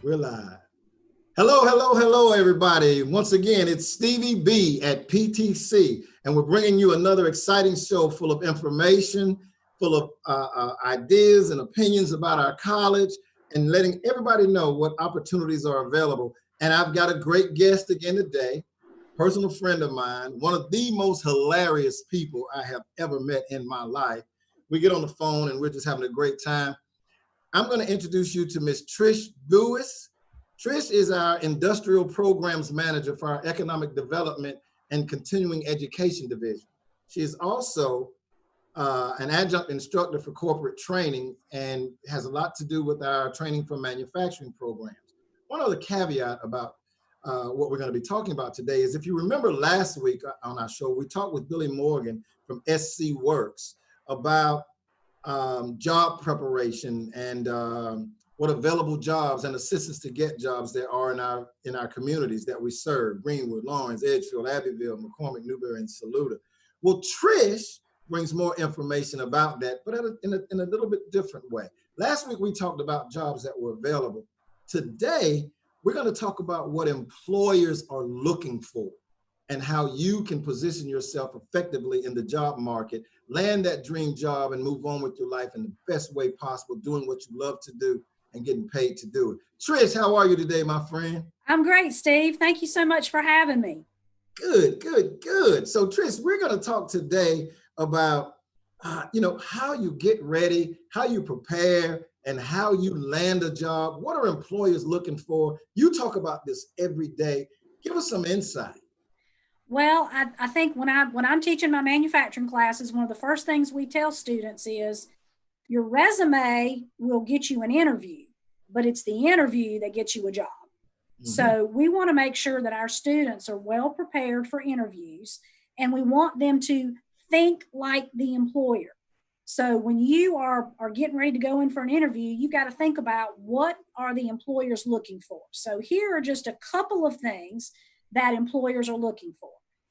We're live. Hello, everybody. Once again, it's Stevie B at PTC, and we're bringing you another exciting show full of information, full of ideas and opinions about our college, and letting everybody know what opportunities are available. And I've got a great guest again today, personal friend of mine, one of the most hilarious people I have ever met in my life. We get on the phone and we're just having a great time. I'm going to introduce you to Miss Trish Buis. Trish is our Industrial Programs Manager for our Economic Development and Continuing Education Division. She is also an adjunct instructor for corporate training and has a lot to do with our training for manufacturing programs. One other caveat about what we're going to be talking about today is, if you remember last week on our show, we talked with Billy Morgan from SC Works about job preparation and what available jobs and assistance to get jobs there are in our communities that we serve: Greenwood, Lawrence, Edgefield, Abbeville, McCormick, Newberry, and Saluda. Well, Trish brings more information about that, but in a little bit different way. Last week we talked about jobs that were available. Today we're going to talk about what employers are looking for and how you can position yourself effectively in the job market, land that dream job, and move on with your life in the best way possible, doing what you love to do and getting paid to do it. Trish, how are you today, my friend? I'm great, Steve. Thank you so much for having me. Good. So Trish, we're going to talk today about, how you get ready, how you prepare, and how you land a job. What are employers looking for? You talk about this every day. Give us some insight. Well, I think when I'm teaching my manufacturing classes, one of the first things we tell students is your resume will get you an interview, but it's the interview that gets you a job. Mm-hmm. So we want to make sure that our students are well prepared for interviews, and we want them to think like the employer. So when you are getting ready to go in for an interview, you've got to think about what are the employers looking for. So here are just a couple of things that employers are looking for.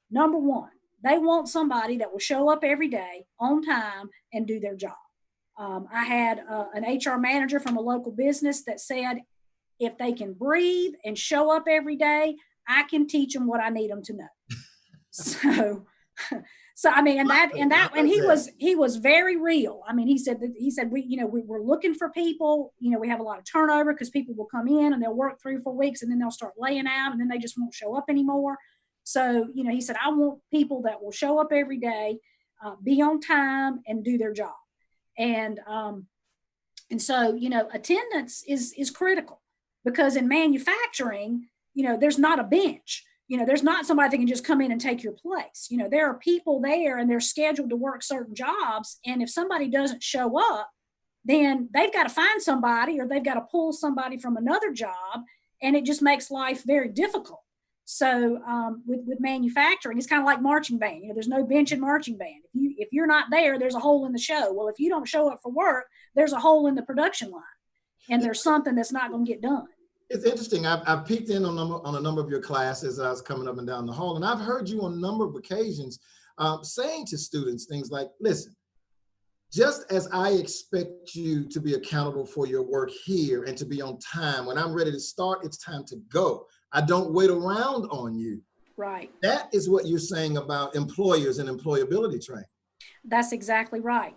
Number one, they want somebody that will show up every day on time and do their job. I had an HR manager from a local business that said, if they can breathe and show up every day, I can teach them what I need them to know. So I mean, and he was very real. I mean, he said we're looking for people. We have a lot of turnover because people will come in and they'll work 3 or 4 weeks and then they'll start laying out and then they just won't show up anymore. So, he said, I want people that will show up every day, be on time, and do their job. And so, attendance is critical, because in manufacturing, there's not a bench. There's not somebody that can just come in and take your place. There are people there and they're scheduled to work certain jobs. And if somebody doesn't show up, then they've got to find somebody, or they've got to pull somebody from another job. And it just makes life very difficult. So with manufacturing, it's kind of like marching band. There's no bench in marching band. If you're not there, there's a hole in the show. Well, if you don't show up for work, there's a hole in the production line, and there's something that's not going to get done. It's interesting. I've peeked in on a number of your classes as I was coming up and down the hall, and I've heard you on a number of occasions saying to students things like, listen, just as I expect you to be accountable for your work here and to be on time, when I'm ready to start, it's time to go. I don't wait around on you. Right. That is what you're saying about employers and employability training. That's exactly right.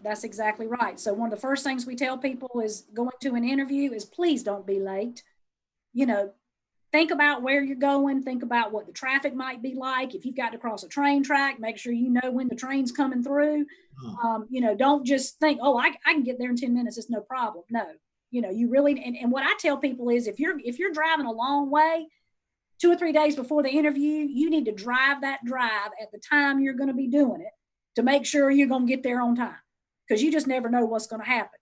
So one of the first things we tell people is going to an interview is, please don't be late. Think about where you're going. Think about what the traffic might be like. If you've got to cross a train track, make sure you know when the train's coming through. Don't just think, oh, I can get there in 10 minutes. It's no problem. No, You really, and what I tell people is if you're driving a long way, 2 or 3 days before the interview, you need to drive that drive at the time you're going to be doing it to make sure you're going to get there on time, because you just never know what's going to happen.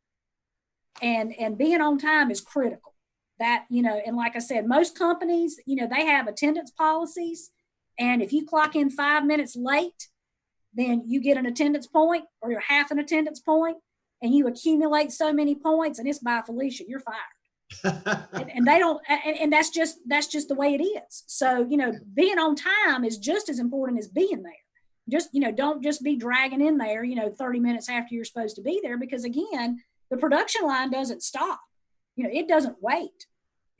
And being on time is critical. That, and like I said, most companies, they have attendance policies. And if you clock in 5 minutes late, then you get an attendance point, or you're half an attendance point, and you accumulate so many points, and it's by Felicia, you're fired. and they don't, and that's just the way it is. So, being on time is just as important as being there. Just, don't just be dragging in there, 30 minutes after you're supposed to be there, because again, the production line doesn't stop. It doesn't wait.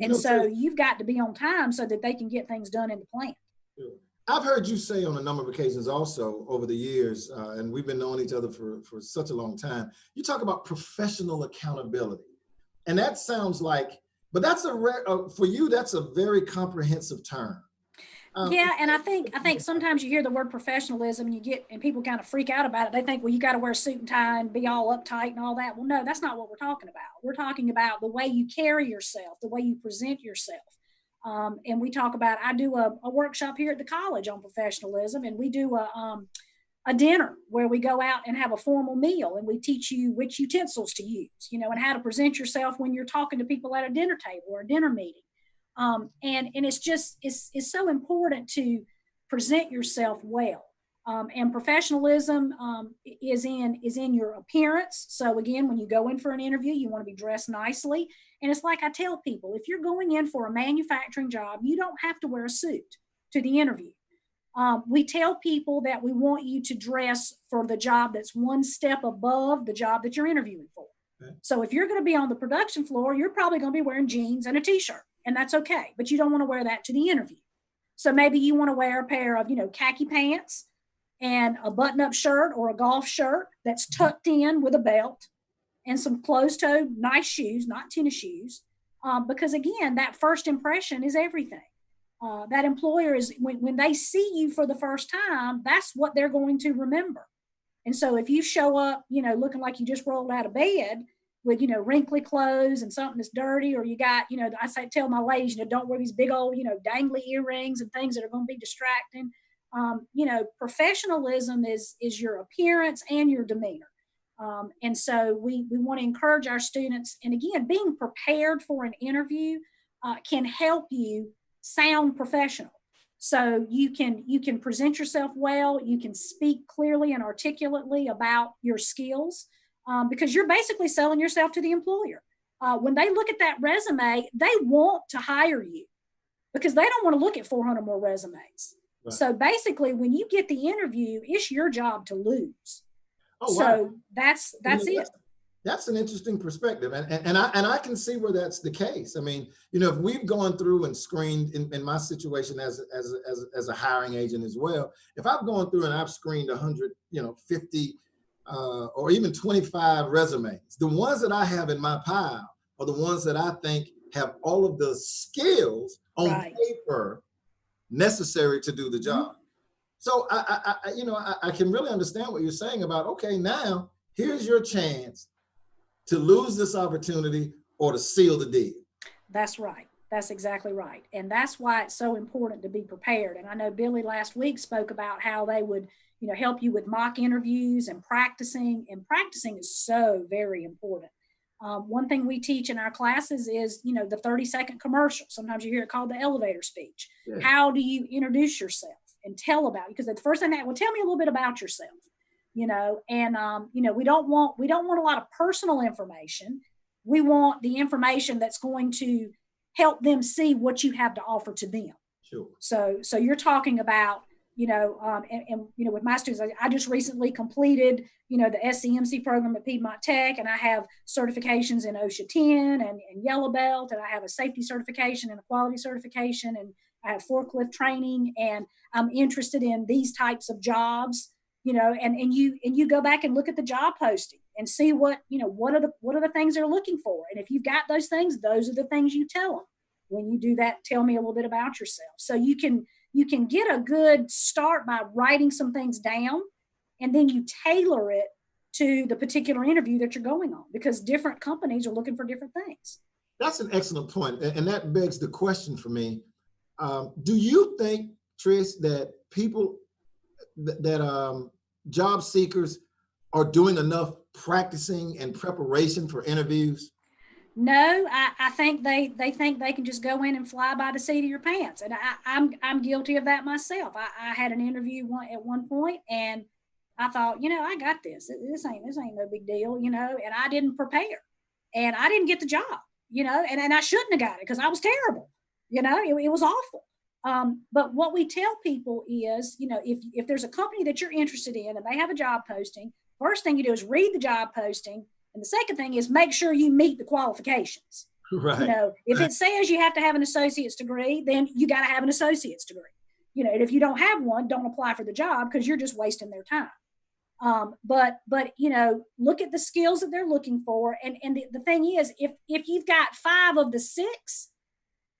And so you've got to be on time so that they can get things done in the plant. I've heard you say on a number of occasions also over the years, and we've been knowing each other for such a long time, you talk about professional accountability. And that sounds like, but that's for you, that's a very comprehensive term. Yeah, and I think sometimes you hear the word professionalism and people kind of freak out about it. They think, well, you got to wear a suit and tie and be all uptight and all that. Well, no, that's not what we're talking about. We're talking about the way you carry yourself, the way you present yourself. And we talk about, I do a workshop here at the college on professionalism, and we do a dinner where we go out and have a formal meal, and we teach you which utensils to use, and how to present yourself when you're talking to people at a dinner table or a dinner meeting. And it's so important to present yourself well. And professionalism is in your appearance. So again, when you go in for an interview, you want to be dressed nicely. And it's like I tell people, if you're going in for a manufacturing job, you don't have to wear a suit to the interview. We tell people that we want you to dress for the job that's one step above the job that you're interviewing for. Okay. So if you're going to be on the production floor, you're probably going to be wearing jeans and a t-shirt, and that's okay. But you don't want to wear that to the interview. So maybe you want to wear a pair of, khaki pants and a button-up shirt or a golf shirt that's tucked in with a belt, and some closed-toed nice shoes, not tennis shoes, because again, that first impression is everything. That employer is, when they see you for the first time, that's what they're going to remember. And so if you show up, looking like you just rolled out of bed with, wrinkly clothes and something that's dirty, or you got, tell my ladies, don't wear these big old, dangly earrings and things that are going to be distracting. Professionalism is your appearance and your demeanor. And so we want to encourage our students. And again, being prepared for an interview can help you sound professional. So you can present yourself well, you can speak clearly and articulately about your skills, because you're basically selling yourself to the employer. When they look at that resume, they want to hire you because they don't want to look at 400 more resumes. Right. So basically, when you get the interview, it's your job to lose. Oh, so wow. That's it. That's an interesting perspective. And I can see where that's the case. I mean, if we've gone through and screened in my situation as a hiring agent as well, if I've gone through and I've screened 100, 50 or even 25 resumes, the ones that I have in my pile are the ones that I think have all of the skills on right. paper necessary to do the job. Mm-hmm. So I can really understand what you're saying about, okay, now here's your chance to lose this opportunity or to seal the deal. That's right. That's exactly right. And that's why it's so important to be prepared. And I know Billy last week spoke about how they would, help you with mock interviews and practicing. And practicing is so very important. One thing we teach in our classes is, the 30-second commercial. Sometimes you hear it called the elevator speech. Yeah. How do you introduce yourself and tell about it? Because the first thing that will tell me a little bit about yourself. We don't want a lot of personal information. We want the information that's going to help them see what you have to offer to them. Sure. So you're talking about, with my students, I just recently completed, the SCMC program at Piedmont Tech, and I have certifications in OSHA 10 and Yellow Belt, and I have a safety certification and a quality certification, and I have forklift training, and I'm interested in these types of jobs. And you go back and look at the job posting and see what are the things they're looking for. And if you've got those things, those are the things you tell them. When you do that, tell me a little bit about yourself. So you can get a good start by writing some things down, and then you tailor it to the particular interview that you're going on, because different companies are looking for different things. That's an excellent point. And that begs the question for me. Do you think, Trish, that people, that job seekers are doing enough practicing and preparation for interviews? No, I think they think they can just go in and fly by the seat of your pants, and I'm guilty of that myself. I had an interview at one point, and I thought, I got this. This ain't no big deal, and I didn't prepare, and I didn't get the job, and I shouldn't have got it because I was terrible, it was awful. But what we tell people is, if there's a company that you're interested in and they have a job posting, first thing you do is read the job posting. And the second thing is make sure you meet the qualifications. Right. If it says you have to have an associate's degree, then you got to have an associate's degree. And if you don't have one, don't apply for the job because you're just wasting their time. But look at the skills that they're looking for. And the thing is, if you've got 5 of the 6,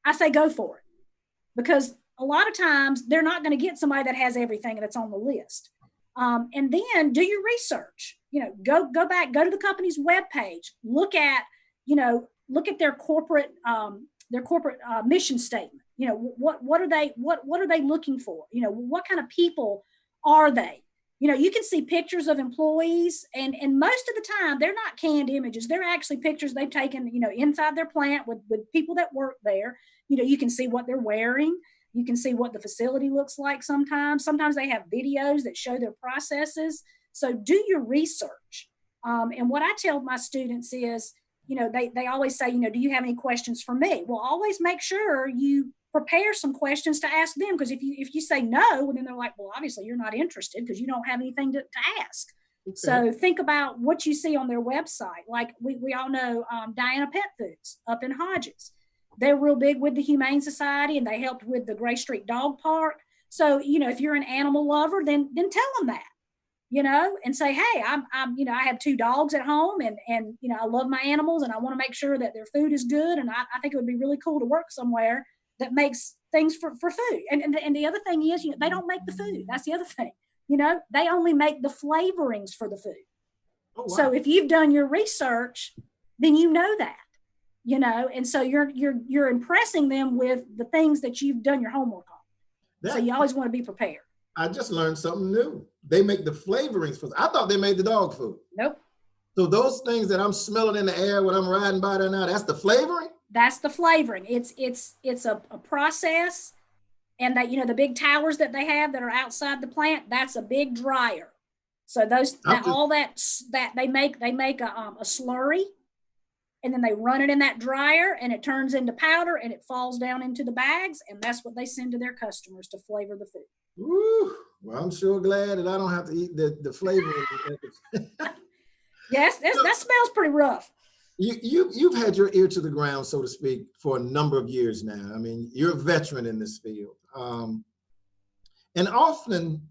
I say go for it. Because a lot of times they're not going to get somebody that has everything that's on the list. And then do your research. Go back, go to the company's webpage, look at their corporate mission statement. What are they looking for? What kind of people are they? You can see pictures of employees, and most of the time they're not canned images. They're actually pictures they've taken, inside their plant with people that work there. You can see what they're wearing. You can see what the facility looks like sometimes. Sometimes they have videos that show their processes. So do your research. And what I tell my students is, they always say, do you have any questions for me? Well, always make sure you prepare some questions to ask them. Because if you say no, well, then they're like, well, obviously you're not interested because you don't have anything to ask. Okay. So think about what you see on their website. Like we all know Diana Pet Foods up in Hodges. They're real big with the Humane Society, and they helped with the Gray Street Dog Park. So, if you're an animal lover, then tell them that, and say, hey, I'm I have 2 dogs at home, and I love my animals, and I want to make sure that their food is good. And I think it would be really cool to work somewhere that makes things for food. And the other thing is, they don't make the food. That's the other thing. They only make the flavorings for the food. Oh, wow. So if you've done your research, then you know that. And so you're impressing them with the things that you've done your homework on. So you always want to be prepared. I just learned something new. They make the flavorings for. I thought they made the dog food. Nope. So those things that I'm smelling in the air when I'm riding by there now, that's the flavoring? That's the flavoring. It's a process, and that the big towers that they have that are outside the plant, that's a big dryer. So all that they make a slurry. And then they run it in that dryer, and it turns into powder, and it falls down into the bags, and that's what they send to their customers to flavor the food. Ooh, well, I'm sure glad that I don't have to eat the flavor. Yes, that smells pretty rough. You've had your ear to the ground, so to speak, for a number of years now. I mean, you're a veteran in this field, and often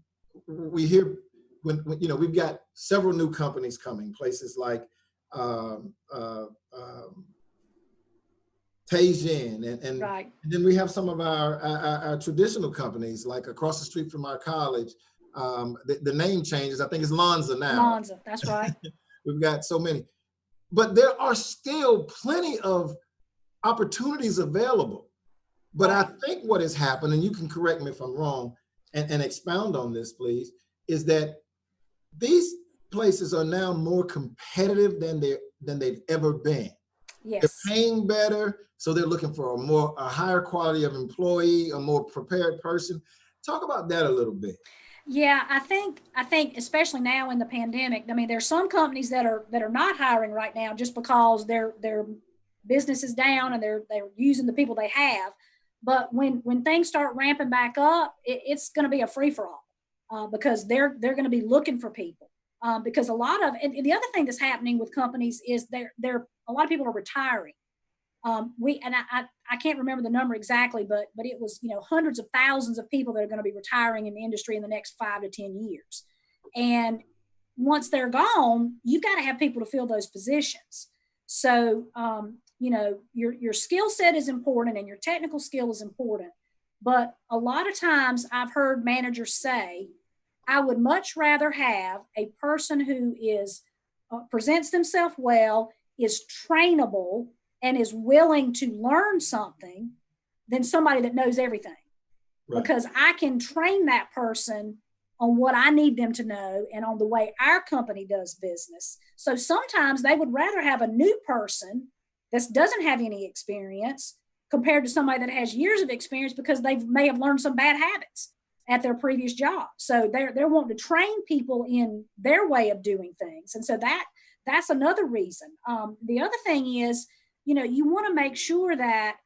we hear when we've got several new companies coming, places like Teijin, and right. And then we have some of our traditional companies, like across the street from our college. The name changes. I think it's Lonza now. Lonza, that's right. We've got so many, but there are still plenty of opportunities available. But right. I think what has happened, and you can correct me if I'm wrong, and expound on this, please, is that these places are now more competitive than they've ever been. Yes. They're paying better, so they're looking for a higher quality of employee, a more prepared person. Talk about that a little bit. Yeah, I think especially now in the pandemic, I mean, there's some companies that are not hiring right now just because their business is down and they're using the people they have. But when things start ramping back up, it's going to be a free-for-all because they're going to be looking for people. Because a lot of, and the other thing that's happening with companies is a lot of people are retiring. I can't remember the number exactly, but it was, hundreds of thousands of people that are going to be retiring in the industry in the next 5 to 10 years. And once they're gone, you've got to have people to fill those positions. So, your skill set is important and your technical skill is important. But a lot of times I've heard managers say, I would much rather have a person who is presents themselves well, is trainable, and is willing to learn something than somebody that knows everything. Right. Because I can train that person on what I need them to know and on the way our company does business. So sometimes they would rather have a new person that doesn't have any experience compared to somebody that has years of experience, because they may have learned some bad habits at their previous job. So they're wanting to train people in their way of doing things. And so that's another reason. The other thing is, you want to make sure that,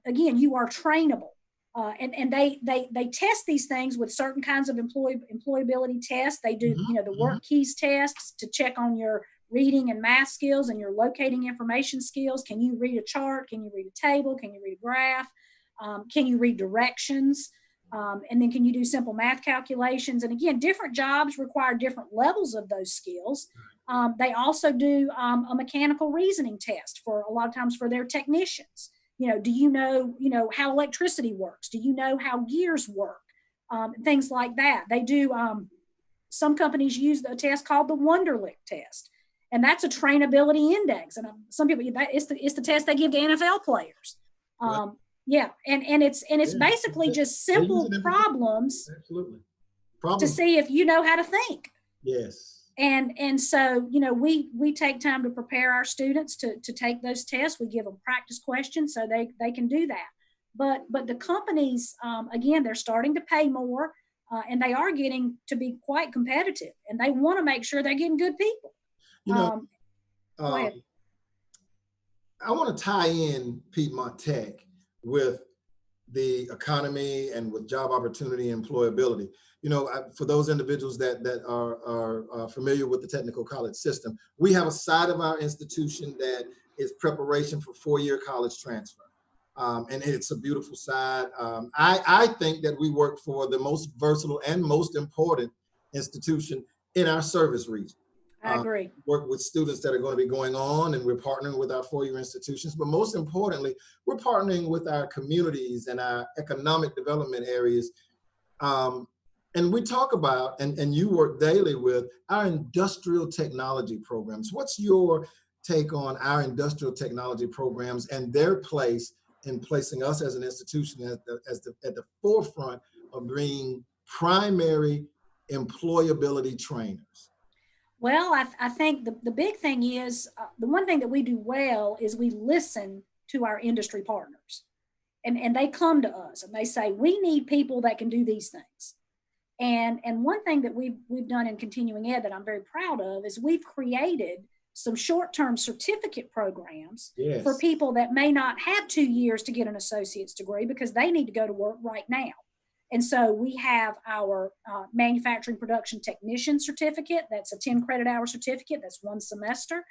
again, you are trainable. And they test these things with certain kinds of employability tests. They do, the work keys tests to check on your reading and math skills and your locating information skills. Can you read a chart? Can you read a table? Can you read a graph? Can you read directions? And then can you do simple math calculations? And again, different jobs require different levels of those skills. They also do a mechanical reasoning test for a lot of times for their technicians. Do you know how electricity works? Do you know how gears work? Things like that. They do, some companies use a test called the Wonderlic test. And that's a trainability index. And some people, it's the test they give to NFL players. Right. Yeah. And it's basically just simple problems. Absolutely. To see if you know how to think. Yes. And so, we take time to prepare our students to take those tests. We give them practice questions so they can do that. But the companies, again, they're starting to pay more, and they are getting to be quite competitive, and they want to make sure they're getting good people. Go ahead. I want to tie in Piedmont Tech with the economy and with job opportunity and employability. For those individuals that are familiar with the technical college system, we have a side of our institution that is preparation for four-year college transfer. And it's a beautiful side. I think that we work for the most versatile and most important institution in our service region. I agree. Work with students that are going to be going on, and we're partnering with our four-year institutions. But most importantly, we're partnering with our communities and our economic development areas. And we talk about, and you work daily with, our industrial technology programs. What's your take on our industrial technology programs and their place in placing us as an institution at the forefront of being primary employability trainers? Well, I think the big thing is, the one thing that we do well is we listen to our industry partners. And they come to us and they say, we need people that can do these things. And one thing that we've done in continuing ed that I'm very proud of is we've created some short-term certificate programs. Yes. For people that may not have 2 years to get an associate's degree because they need to go to work right now. And so we have our manufacturing production technician certificate. That's a 10 credit hour certificate. That's 1 semester.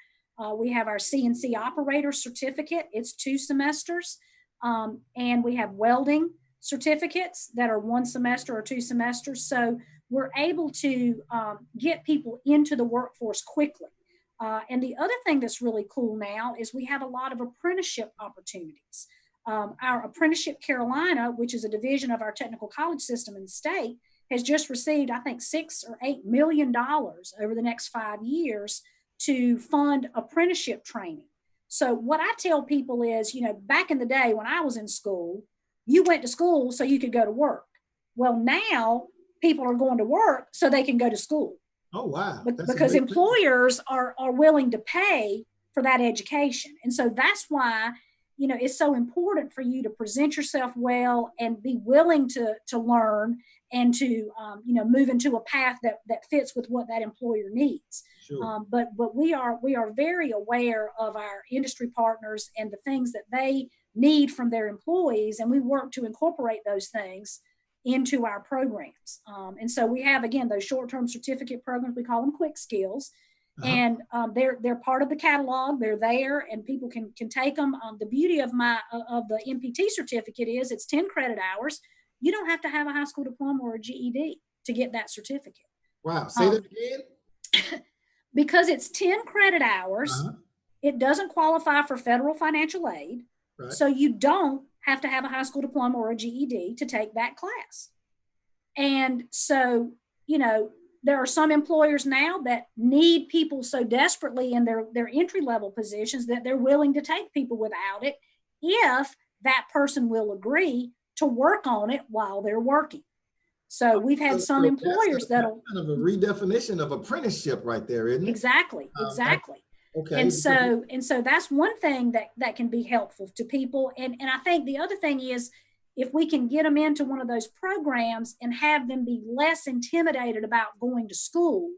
We have our CNC operator certificate. It's 2 semesters. And we have welding certificates that are 1 semester or 2 semesters. So we're able to get people into the workforce quickly. And the other thing that's really cool now is we have a lot of apprenticeship opportunities. Our Apprenticeship Carolina, which is a division of our technical college system in the state, has just received, I think, $6 or $8 million over the next 5 years to fund apprenticeship training. So what I tell people is, back in the day when I was in school, you went to school so you could go to work. Well, now people are going to work so they can go to school. Oh, wow. Because employers are willing to pay for that education. And so that's why, it's so important for you to present yourself well and be willing to learn and to, move into a path that fits with what that employer needs. Sure. But we are very aware of our industry partners and the things that they need from their employees. And we work to incorporate those things into our programs. And so we have, again, those short-term certificate programs, we call them quick skills. And they're part of the catalog. They're there, and people can take them. The beauty of the MPT certificate is it's 10 credit hours. You don't have to have a high school diploma or a GED to get that certificate. Wow. Say that again. Because it's 10 credit hours, it doesn't qualify for federal financial aid. Right. So you don't have to have a high school diploma or a GED to take that class. And so, there are some employers now that need people so desperately in their entry-level positions that they're willing to take people without it if that person will agree to work on it while they're working. So we've had some employers that'll kind of a redefinition of apprenticeship right there, isn't it? Exactly. Okay. And so that's one thing that can be helpful to people. And I think the other thing is, if we can get them into one of those programs and have them be less intimidated about going to school,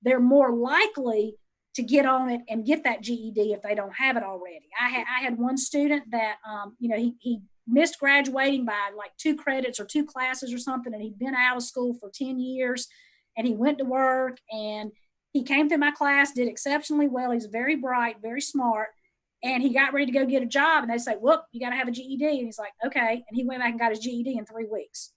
they're more likely to get on it and get that GED if they don't have it already. I had one student that, he missed graduating by like 2 credits or 2 classes or something, and he'd been out of school for 10 years, and he went to work, and he came through my class, did exceptionally well. He's very bright, very smart. And he got ready to go get a job, and they say, "Whoop, you got to have a GED." And he's like, "Okay." And he went back and got his GED in 3 weeks.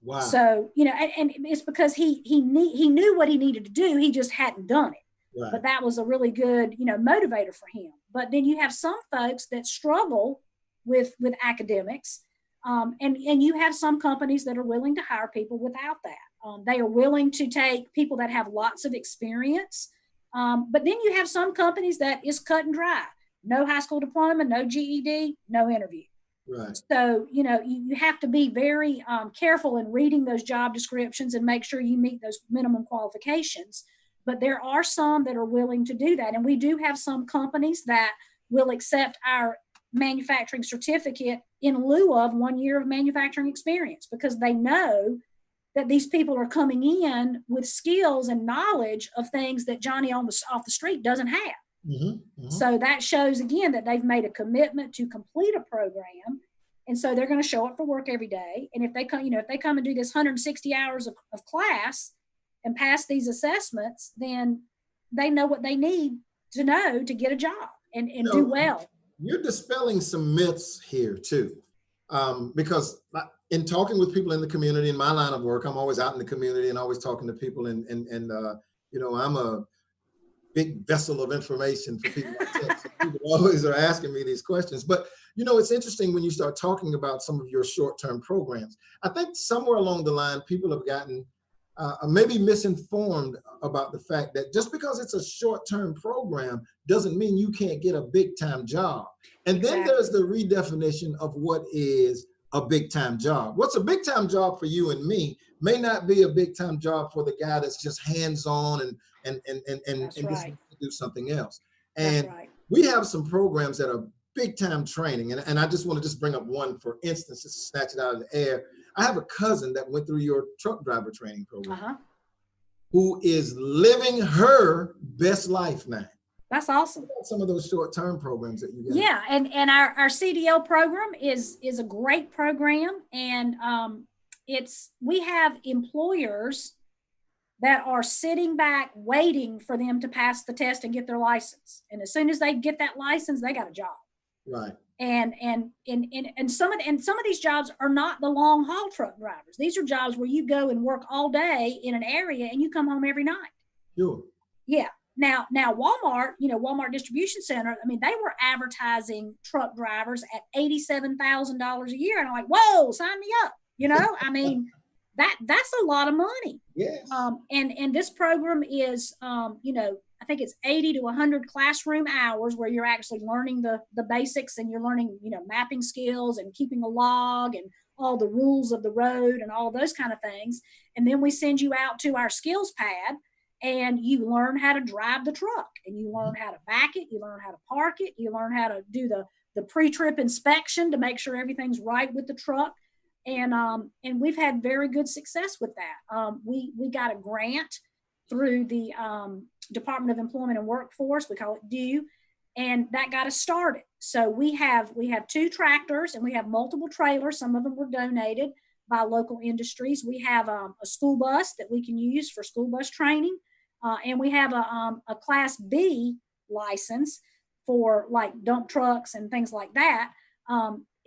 Wow. So, and it's because he knew what he needed to do. He just hadn't done it. Right. But that was a really good, motivator for him. But then you have some folks that struggle with academics. And you have some companies that are willing to hire people without that. They are willing to take people that have lots of experience. But then you have some companies that is cut and dry. No high school diploma, no GED, no interview. Right. So, you have to be very careful in reading those job descriptions and make sure you meet those minimum qualifications. But there are some that are willing to do that. And we do have some companies that will accept our manufacturing certificate in lieu of 1 year of manufacturing experience, because they know that these people are coming in with skills and knowledge of things that Johnny off the street doesn't have. Mm-hmm, mm-hmm. So that shows, again, that they've made a commitment to complete a program. And so they're going to show up for work every day. And if they come, if they come and do this 160 hours of class and pass these assessments, then they know what they need to know to get a job and do well. You're dispelling some myths here too. Because in talking with people in the community, in my line of work, I'm always out in the community and always talking to people, and I'm a big vessel of information for people like that. So people always are asking me these questions. But, it's interesting when you start talking about some of your short-term programs. I think somewhere along the line, people have gotten maybe misinformed about the fact that just because it's a short-term program doesn't mean you can't get a big-time job. And then there's the redefinition of what is a big-time job. What's a big-time job for you and me may not be a big-time job for the guy that's just hands-on and just do something else. And we have some programs that are big-time training. And I just want to bring up one, for instance, just to snatch it out of the air. I have a cousin that went through your truck driver training program, who is living her best life now. That's awesome. Some of those short-term programs that you got. Yeah, and our CDL program is a great program, and we have employers that are sitting back waiting for them to pass the test and get their license. And as soon as they get that license, they got a job. Right. And some of these jobs are not the long haul truck drivers. These are jobs where you go and work all day in an area and you come home every night. Sure. Yeah. Now Walmart, Walmart Distribution Center, they were advertising truck drivers at $87,000 a year. And I'm like, whoa, sign me up. That's a lot of money. Yes. And this program is, I think it's 80 to 100 classroom hours where you're actually learning the basics, and you're learning, mapping skills and keeping a log and all the rules of the road and all of those kind of things. And then we send you out to our skills pad, and you learn how to drive the truck, and you learn how to back it, you learn how to park it, you learn how to do the pre-trip inspection to make sure everything's right with the truck. And we've had very good success with that. We got a grant through the Department of Employment and Workforce. We call it DEW, and that got us started. So we have 2 tractors, and we have multiple trailers. Some of them were donated by local industries. We have a school bus that we can use for school bus training, and we have a Class B license for like dump trucks and things like that.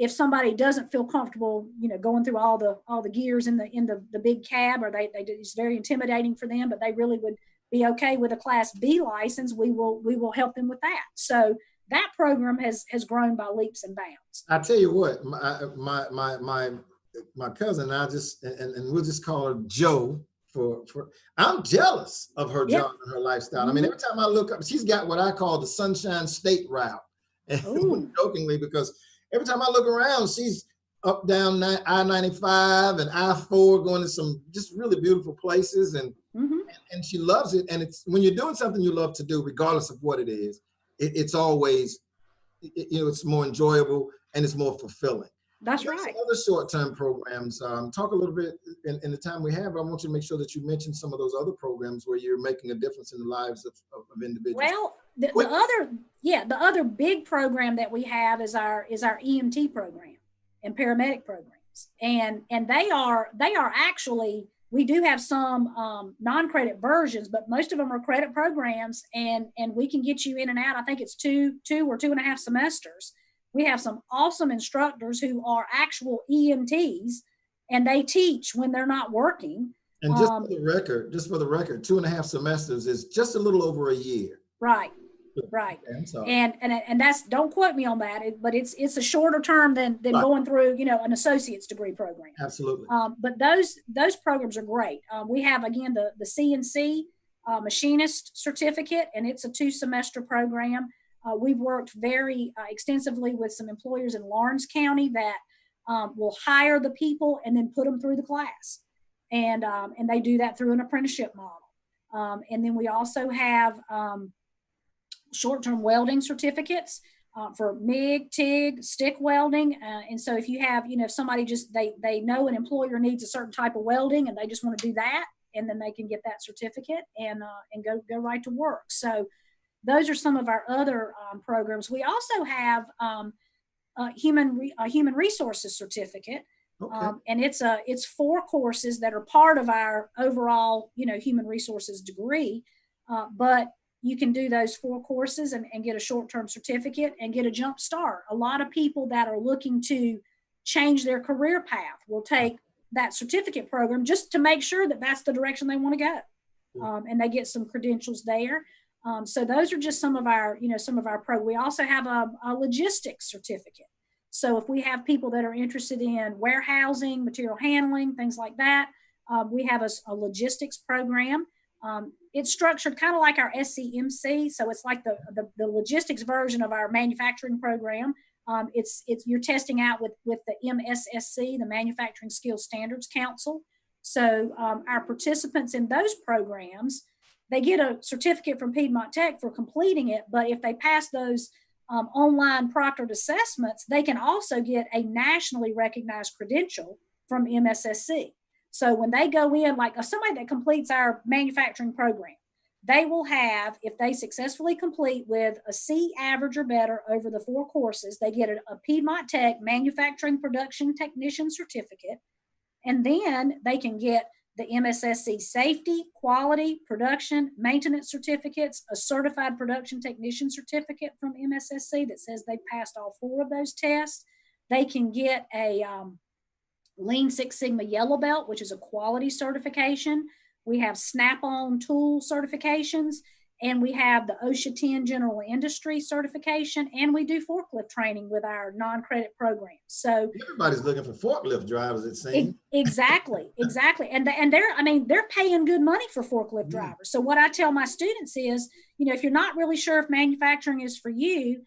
If somebody doesn't feel comfortable, going through all the gears in the big cab, or it's very intimidating for them, but they really would be okay with a Class B license, we will help them with that. So that program has grown by leaps and bounds. I tell you what, my cousin, and we'll just call her Joe I'm jealous of her Yeah. job and her lifestyle. I mean, every time I look up, she's got what I call the Sunshine State route. And jokingly, because every time I look around, she's up down I-95 and I-4 going to some just really beautiful places. And she loves it. And it's when you're doing something you love to do, regardless of what it is, it's always, it's more enjoyable and it's more fulfilling. That's right. Some other short-term programs. Talk a little bit in the time we have. I want you to make sure that you mention some of those other programs where you're making a difference in the lives of individuals. Well, the other big program that we have is our EMT program and paramedic programs, and they are actually, we do have some non-credit versions, but most of them are credit programs, and we can get you in and out. I think it's two or 2.5 semesters. We have some awesome instructors who are actual EMTs, and they teach when they're not working. And just for the record, 2.5 semesters is just a little over a year. Right. And that's, don't quote me on that, but it's a shorter term than going through, an associate's degree program. Absolutely. But those programs are great. We have, again, the CNC machinist certificate, and it's a 2-semester program. We've worked very extensively with some employers in Lawrence County that will hire the people and then put them through the class. And they do that through an apprenticeship model. And then we also have short-term welding certificates for MIG, TIG, stick welding. And so if you have, if somebody just, they know an employer needs a certain type of welding and they just want to do that, and then they can get that certificate and go right to work. So those are some of our other programs. We also have a human resources certificate. Okay. And it's 4 courses that are part of our overall, human resources degree. But you can do those 4 courses and get a short-term certificate and get a jump start. A lot of people that are looking to change their career path will take that certificate program just to make sure that that's the direction they want to go. And they get some credentials there. So those are just some of our programs. We also have a logistics certificate. So if we have people that are interested in warehousing, material handling, things like that, we have a logistics program. It's structured kind of like our SCMC. So it's like the logistics version of our manufacturing program. It's you're testing out with the MSSC, the Manufacturing Skills Standards Council. So our participants in those programs, they get a certificate from Piedmont Tech for completing it, but if they pass those online proctored assessments, they can also get a nationally recognized credential from MSSC. So when they go in, like somebody that completes our manufacturing program, they will have, if they successfully complete with a C average or better over the 4 courses, they get a Piedmont Tech Manufacturing Production Technician certificate, and then they can get the MSSC Safety, Quality, Production, Maintenance certificates, a Certified Production Technician certificate from MSSC that says they passed all 4 of those tests. They can get a Lean Six Sigma Yellow Belt, which is a quality certification. We have Snap-on tool certifications, and we have the OSHA 10 General Industry certification, and we do forklift training with our non-credit programs. So everybody's looking for forklift drivers, it seems. Exactly. And they're paying good money for forklift drivers. So what I tell my students is, if you're not really sure if manufacturing is for you,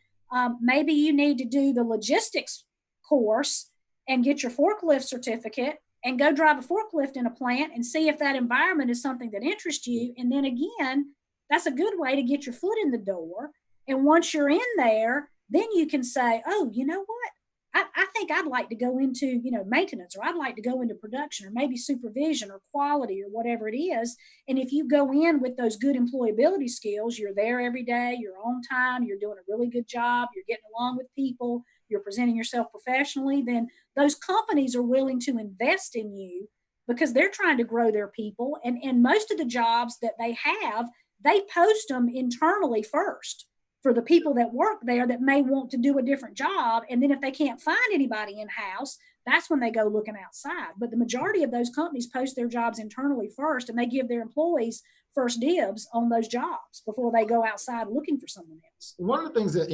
maybe you need to do the logistics course and get your forklift certificate and go drive a forklift in a plant and see if that environment is something that interests you. And then again, that's a good way to get your foot in the door. And once you're in there, then you can say, oh, you know what? I think I'd like to go into, maintenance, or I'd like to go into production, or maybe supervision or quality or whatever it is. And if you go in with those good employability skills, you're there every day, you're on time, you're doing a really good job, you're getting along with people, you're presenting yourself professionally, then those companies are willing to invest in you because they're trying to grow their people. And most of the jobs that they have, they post them internally first for the people that work there that may want to do a different job. And then if they can't find anybody in-house, that's when they go looking outside. But the majority of those companies post their jobs internally first, and they give their employees first dibs on those jobs before they go outside looking for someone else. One of the things that,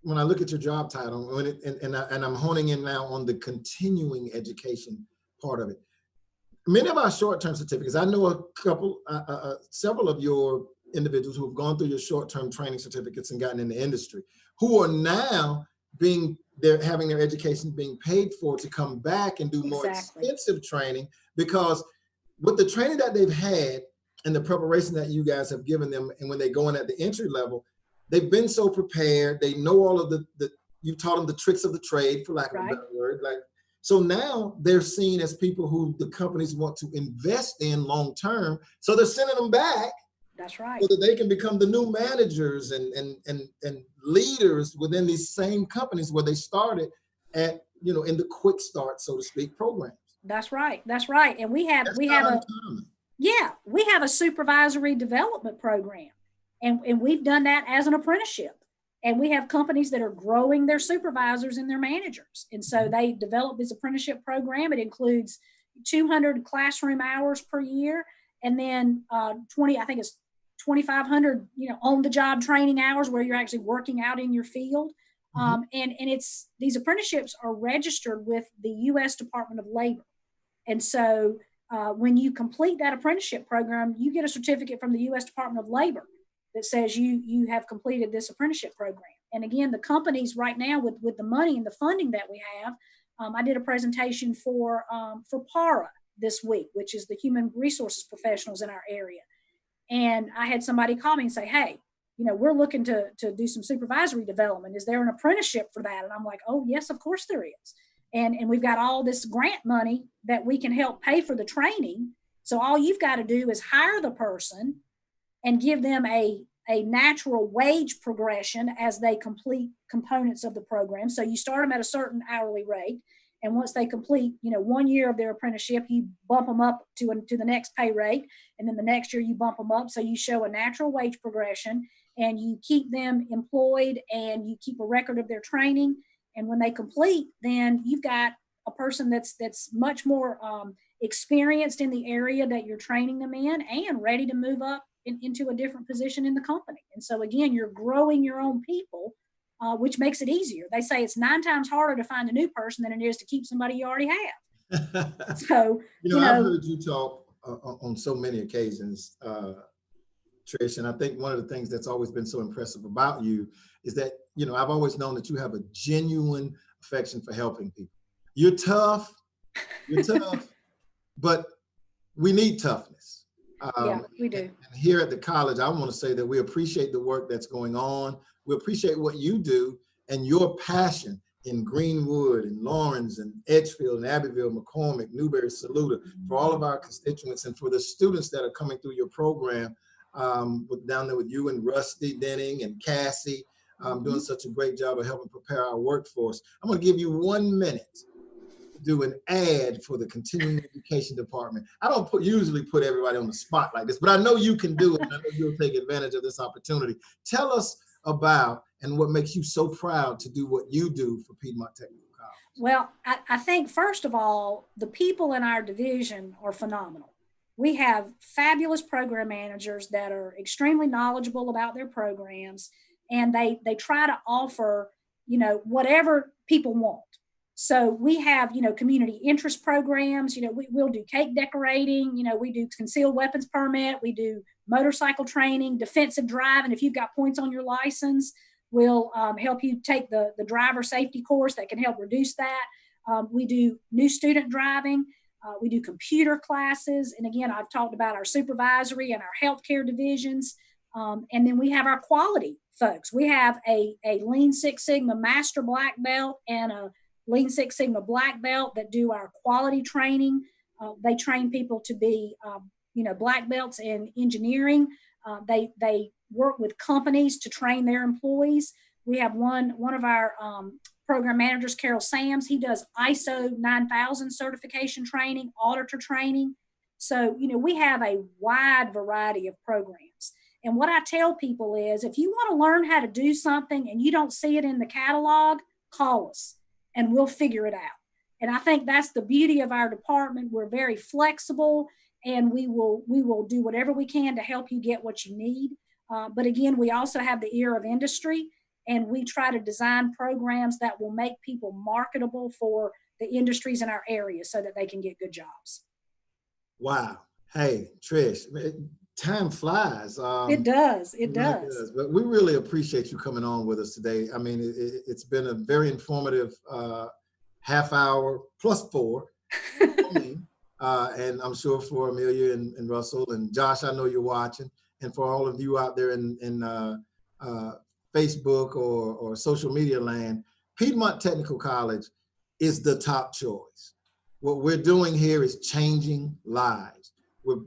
when I look at your job title, and I'm honing in now on the continuing education part of it, many of our short-term certificates, I know a couple, several of your individuals who have gone through your short-term training certificates and gotten in the industry, who are now they're having their education being paid for to come back and do more extensive training, because with the training that they've had and the preparation that you guys have given them, and when they go in at the entry level, they've been so prepared. They know all of you've taught them the tricks of the trade, for lack of a better word. So now they're seen as people who the companies want to invest in long term. So they're sending them back. That's right. So that they can become the new managers and leaders within these same companies where they started at, in the quick start, so to speak, programs. That's right. That's right. And we have a supervisory development program, and we've done that as an apprenticeship. And we have companies that are growing their supervisors and their managers. And so they develop this apprenticeship program. It includes 200 classroom hours per year, and then 2,500, on the job training hours where you're actually working out in your field. And it's, these apprenticeships are registered with the U.S. Department of Labor. And so when you complete that apprenticeship program, you get a certificate from the U.S. Department of Labor that says you have completed this apprenticeship program. And again, the companies right now with the money and the funding that we have, I did a presentation for PARA this week, which is the human resources professionals in our area. And I had somebody call me and say, hey, we're looking to do some supervisory development. Is there an apprenticeship for that? And I'm like, oh, yes, of course there is. And we've got all this grant money that we can help pay for the training. So all you've got to do is hire the person and give them a natural wage progression as they complete components of the program. So you start them at a certain hourly rate. And once they complete, 1 year of their apprenticeship, you bump them up to the next pay rate. And then the next year you bump them up. So you show a natural wage progression, and you keep them employed, and you keep a record of their training. And when they complete, then you've got a person that's much more experienced in the area that you're training them in, and ready to move up into a different position in the company. And so again, you're growing your own people, which makes it easier. They say it's 9 times harder to find a new person than it is to keep somebody you already have. So, I've heard you talk on so many occasions, Trish, and I think one of the things that's always been so impressive about you is that, I've always known that you have a genuine affection for helping people. You're tough, but we need toughness. Yeah, we do. And here at the college, I want to say that we appreciate the work that's going on. We appreciate what you do and your passion in Greenwood and Lawrence and Edgefield and Abbeville, McCormick, Newberry, Saluda, for all of our constituents and for the students that are coming through your program, down there with you and Rusty Denning and Cassie, doing such a great job of helping prepare our workforce. I'm going to give you 1 minute to do an ad for the continuing education department. I don't usually put everybody on the spot like this, but I know you can do it, and I know you'll take advantage of this opportunity. Tell us about and what makes you so proud to do what you do for Piedmont Technical College. Well, I think, first of all, the people in our division are phenomenal. We have fabulous program managers that are extremely knowledgeable about their programs, and they try to offer, whatever people want. So we have, community interest programs. We'll do cake decorating. We do concealed weapons permit. We do motorcycle training, defensive drive. And if you've got points on your license, we'll help you take the driver safety course that can help reduce that. We do new student driving. We do computer classes. And again, I've talked about our supervisory and our healthcare divisions. And then we have our quality folks. We have a Lean Six Sigma Master Black Belt and a Lean Six Sigma Black Belt that do our quality training. They train people to be, black belts in engineering. They work with companies to train their employees. We have one of our program managers, Carol Sams. He does ISO 9000 certification training, auditor training. So, we have a wide variety of programs. And what I tell people is, if you want to learn how to do something and you don't see it in the catalog, call us and we'll figure it out. And I think that's the beauty of our department. We're very flexible, and we will do whatever we can to help you get what you need. But again, we also have the ear of industry, and we try to design programs that will make people marketable for the industries in our area so that they can get good jobs. Wow. Hey, Trish, time flies. It does. It Really does. does. But we really appreciate you coming on with us today. I mean, it's been a very informative half hour plus 4 for me. And I'm sure for Amelia and Russell and Josh, I know you're watching. And for all of you out there in Facebook or social media land, Piedmont Technical College is the top choice. What we're doing here is changing lives. We're,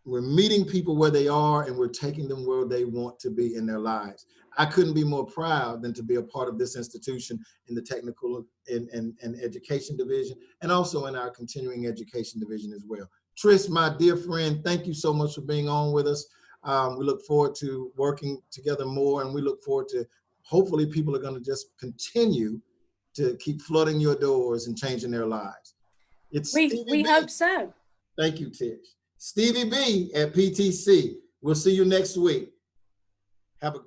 we're meeting people where they are and we're taking them where they want to be in their lives. I couldn't be more proud than to be a part of this institution in the technical and education division, and also in our continuing education division as well. Trish, my dear friend, thank you so much for being on with us. We look forward to working together more, and we look forward to hopefully people are going to just continue to keep flooding your doors and changing their lives. It's We Stevie B. hope so. Thank you, Tish. Stevie B at PTC. We'll see you next week. Have a